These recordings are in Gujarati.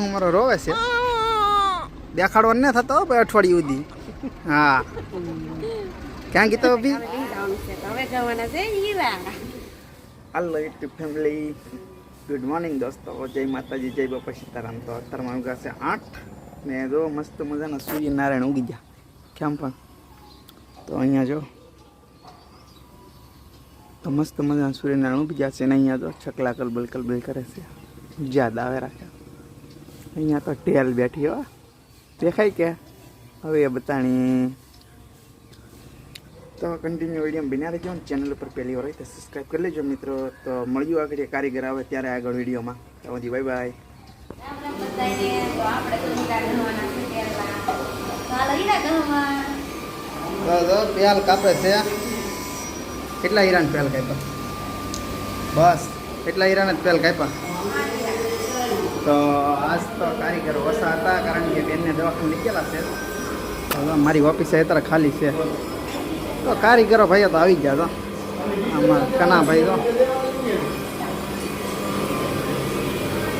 મારો રોવે છે દેખાડવો ન થતો ભાઈ અઠવાડિયું સુધી હા ક્યાં ગીતો અભી હાલો યુટ્યુબ ફેમિલી ગુડ મોર્નિંગ દોસ્તો જય માતાજી જય બાપા સીતારામ તો અત્યારમાં ઉગા છે 8 ને જો મસ્ત મજાના સૂર્યનારાયણ ઉગી ગયા કેમ પણ તો અહીંયા જો તો મસ્ત મજાના સૂર્યનારાયણ ઉગી ગયા છે ને અહીંયા તો છકલા કલબલ કલબલ કરે છે જ્યાદ આવે રાખે અહીંયા તો ટેલ બેઠી હો દેખાય કે હવે એ બતાણી તો કન્ટિન્યુ વિડીયો બિના રહેજો ને ચેનલ ઉપર પહેલી વાર હોય તો સબસ્ક્રાઈબ કરી લેજો મિત્રો તો મળ્યું આગળ કારીગર આવે ત્યારે આગળ વિડીયોમાં તો બાય બાય પ્યાલ કાપે છે કેટલા હીરાને પ્યાલ કાપ્યા બસ એટલા હીરાને જ પ્યાલ કાપ્યા તો આજ તો કારીગરો ઓછા હતા કારણ કે બેનને દવાખાને લઈ ગયેલા છે હવે મારી ઓફિસ અત્યારે ખાલી છે તો કારીગરો ભાઈઓ તો આવી ગયા તો આમાં કનાભાઈ તો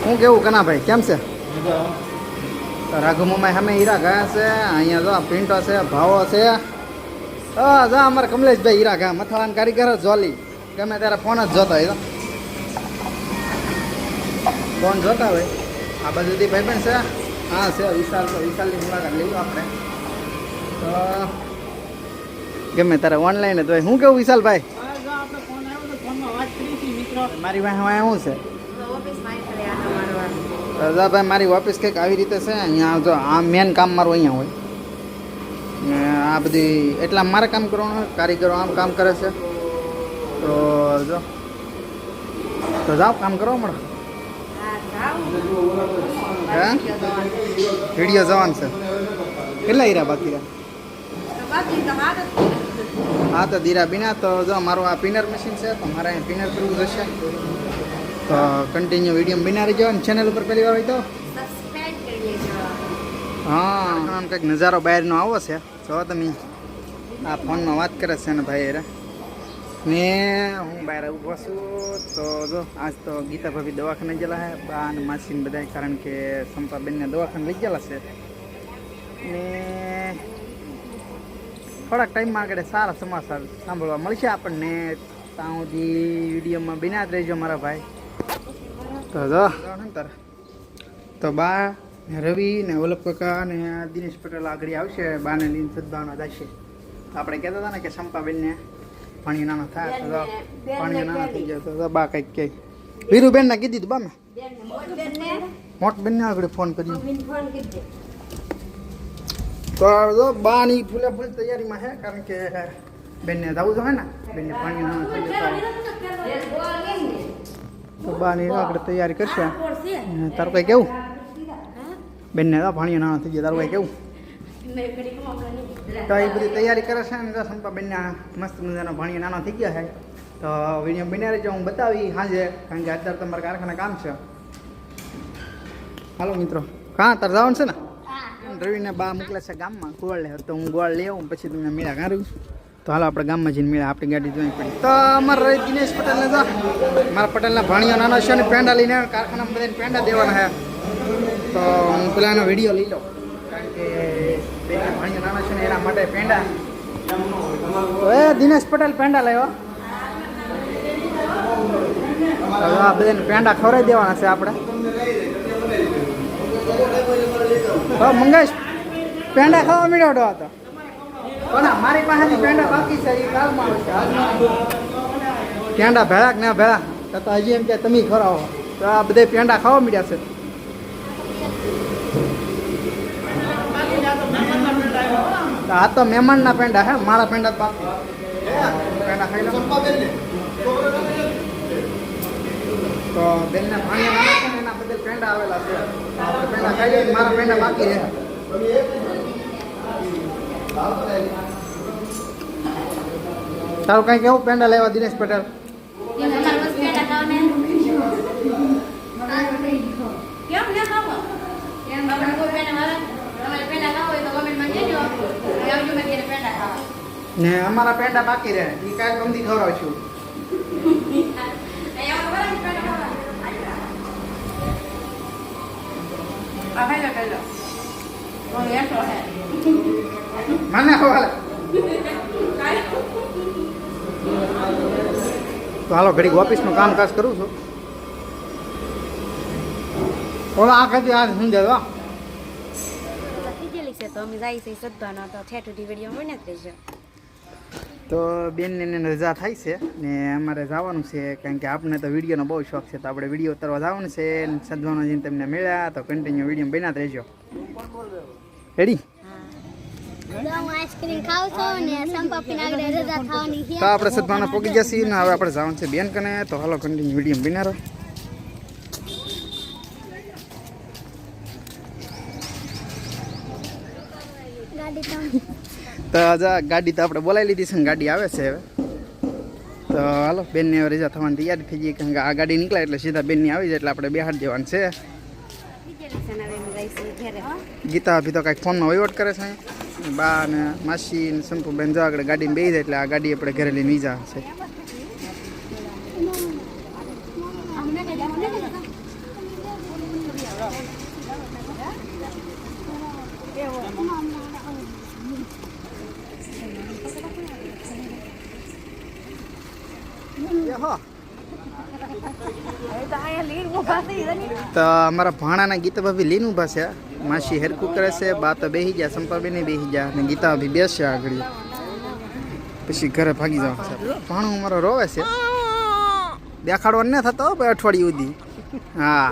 હું કેવું કનાભાઈ કેમ છે તો રાઘુમામાં સામે હીરા ગયા છે અહીંયા જો પિન્ટો છે ભાવો છે હા જા અમારા કમલેશભાઈ હીરા ગયા મથાળાના કારીગર જોલી ગમે ત્યારે ફોન જ જોતા હોય તો ફોન જોતા હોય આ બાજુથી ભાઈ પણ છે હા છે વિશાલ તો વિશાલની મુલાકાત લઈશું આપણે તો ગમે તારે ઓનલાઈન જ હોય હું કેવું વિશાલભાઈ મારી પાસે શું છે રજાભાઈ મારી ઓફિસ કંઈક આવી રીતે છે અહીંયા જો આ મેન કામ મારું અહીંયા હોય ને આ બધી એટલા મારે કામ કરવાનું હોય કારીગરો આમ કામ કરે છે તો જો તો જાઓ કામ કરવા મળે હે વિડીયો જવાનું છે કેટલા હીરા બાકી રહ્યા હા તો દીરા બીના તો જો મારું આ પિનર મશીન છે તો મારે અહીં પિનર કરવું જશે તો કન્ટિન્યુ વિડીયો બિના રહેજો અને ચેનલ ઉપર પહેલી વાર હોય તો હા આમ કંઈક નજારો બહારનો આવો છે જો તમે આ ફોનમાં વાત કરે છે ને ભાઈ એરા ને હું બહાર ઊભો છું તો જો આજ તો ગીતા ભાભી દવાખાને ગયેલા છે બા અને માસીને બધા કારણ કે સંપાબેનને દવાખાને લઈ ગયેલા છે ને થોડાક ટાઈમમાં આગળ સારા સમાચાર સાંભળવા મળશે આપણને ત્યાં સુધી વિડીયોમાં બિના જ રહેજો મારા ભાઈ તો જો તો બા ને રવિ ને વલ્લભ કાકા ને દિનેશ પટેલ આગળ આવશે બાને લઈને સદભાવના જશે આપણે કહેતા હતા ને કે સંપાબેનને પાણી નાના થાય તો પાણી નાના થઈ જાય તો બા કંઈક કહે વીરુબેનને કીધી હતું બા મેં મોટ બેનને આગળ ફોન કર્યો તો જો બાની ફૂલે ફૂલ તૈયારીમાં છે કારણ કે બેનને જવું જોઈએ ને બેનને પાણી નાના થઈ જાય તો બાની આગળ તૈયારી કરશે તારું કંઈ કેવું બેનને પાણી નાના થઈ જાય તારું કંઈ કેવું તો એ બધી તૈયારી કરે છે ને સંપા બેનને મસ્ત મજાનો પાણી નાના થઈ ગયા છે તો વિડીયો બની રહેજો હું બતાવી સાંજે કારણ કે અત્યારે તમારા કારખાના કામ છે હાલો મિત્રો કાં તાર જવાનું છે ને રવિને બા મોકલે છે ગામમાં ગોળ લે તો હું ગોળ લઈ આવું પછી તમને મેળા કાઢું તો હાલો આપણે ગામમાં જઈને મેળા આપણી ગાડી જોઈ પડી તો અમારા રવિ દિનેશ પટેલને તો મારા પટેલના ભાણીઓ નાનો છે ને પેંડા લઈને કારખાનામાં બધાને પેંડા દેવાના છે તો હું પેલાનો વિડીયો લઈ લઉં કારણ કે બેના ભાણીઓ નાનો છે ને એના માટે પેંડા એ દિનેશ પટેલ પેંડા લાવ્યો આ બધાને પેંડા ખવડાવી દેવાના છે આપણે તો મંગેશ પેંડા ખાવા મીડો હતો પણ મારી પાસેથી પેંડા બાકી છે એ કાલમાં આવશે પેંડા ભેળા કે ના ભેળા તો હજી એમ કે તમે ખવડાવો તો આ બધા પેંડા ખાવા મીડ્યા છે આ તો મહેમાનના પેંડા હે મારા પેંડા બાકી પેંડા ખાઈ લો તો બેનના પાણી નાના છે ને એના બધા પેંડા આવેલા છે આપણે પેંડા ખાઈ લઈએ મારા પેંડા બાકી રહે તારું કઈ કેવું પેંડા લેવા દિનેશ પટેલ ને અમારા પેંડા બાકી રહે એ કાંઈ ગમતી ખવડાવશું મને હવાલે તો હાલો ઘડીક ઓફિસનું કામકાજ કરું છું. ઓલા આ કદી આ સમજાવ્યો તો અમે જાય છે સદભાનો તો ઠેઠું વિડીયો મને જ રહેજો. તો બેનને રજા થાય છે ને અમારે જવાનું છે કારણ કે આપણે તો વિડીયોનો બહુ શોખ છે તો આપણે વિડીયો ઉતારવા જવાનું છે ને સદવાનો જઈને તમને મળ્યા તો કન્ટિન્યુ વિડીયો બન્યા જ રહેજો. રેડી? તો આપણે સદભાનો પોગી જશે ને હવે આપણે જવાનું છે બેન કને તો હાલો કન્ટિન્યુ વિડીયો બન્યા રહો. તો ગાડી તો આપણે બોલાવી લીધી છે ને ગાડી આવે છે હવે તો હાલો બેનને હવે રજા થવાની તૈયારી થઈ ગઈ કારણ કે આ ગાડી નીકળે એટલે સીધા બેનની આવી જાય એટલે આપણે બેહાડ જવાનું છે. ગીતા અભી તો કાંઈક ફોનમાં વહીવટ કરે છે બા ને માસી ને સંપુ બેન જો આગળ ગાડીમાં બેસી જાય એટલે આ ગાડી આપણે ઘરે લઈને જા છે. તો અમારા ભાણાના ગીતા ભાભી લીન ઉભા છે. માસી હેરકું કરે છે, બા તો બેસી ગયા, સંપાબેને બેસી ગયા ને ગીતા ભાભી બેસશે આગળ પછી ઘરે ભાગી જવા છે. ભાણો અમારો રોવે છે દેખાડવા ન થતો ભાઈ અઠવાડિયું સુધી. હા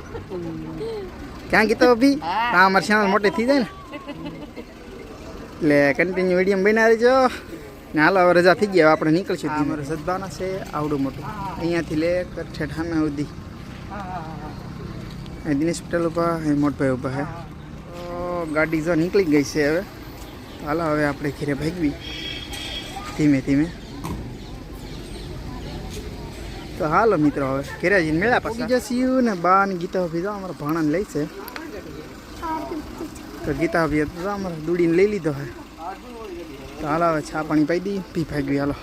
ક્યાં ગીતા ભાભી? હા અમારી ચેનલ મોટી થઈ જાય ને એટલે કન્ટિન્યુ વિડીયો બના રહેજો ને. હાલો હવે રજા થઈ ગયા આપણે નીકળશું. અમારે સદભાના છે આવડું મોટું અહીંયાથી લે ઠેઠાના સુધી દિનેશ પટેલ ઉભા એ મોટભાઈ ઉભા હે. તો ગાડી જો નીકળી ગઈ છે હવે. હાલો હવે આપણે ઘરે ભાગવી ધીમે ધીમે. તો હાલો મિત્રો હવે ઘરે જઈને મેળા પહોંચી જશું ને બા ને ગીતા ભાભી તો અમારા ભાણાને લઈ છે તો ગીતા ભાભી તો અમારે દૂડીને લઈ લીધો હે. તો હાલો હવે ચા પાણી પાઈ દી પી ભાગવી. હાલો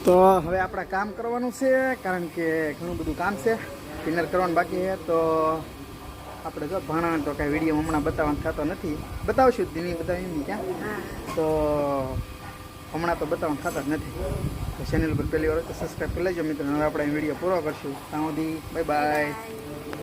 તો હવે આપણે કામ કરવાનું છે કારણ કે ઘણું બધું કામ છે ડિનર કરવાનું બાકી છે. તો આપણે જો ભાણા તો કાંઈ વિડીયો હમણાં બતાવવાનો થતો નથી. બતાવશું દિની બતાવી ક્યાં તો હમણાં તો બતાવવાનું થતા જ નથી. તો ચેનલ પર પહેલી વાર તો સબસ્ક્રાઈબ કરી લેજો મિત્રો. હવે આપણે વિડીયો પૂરો કરશું. ત્યાં સુધી બાય બાય.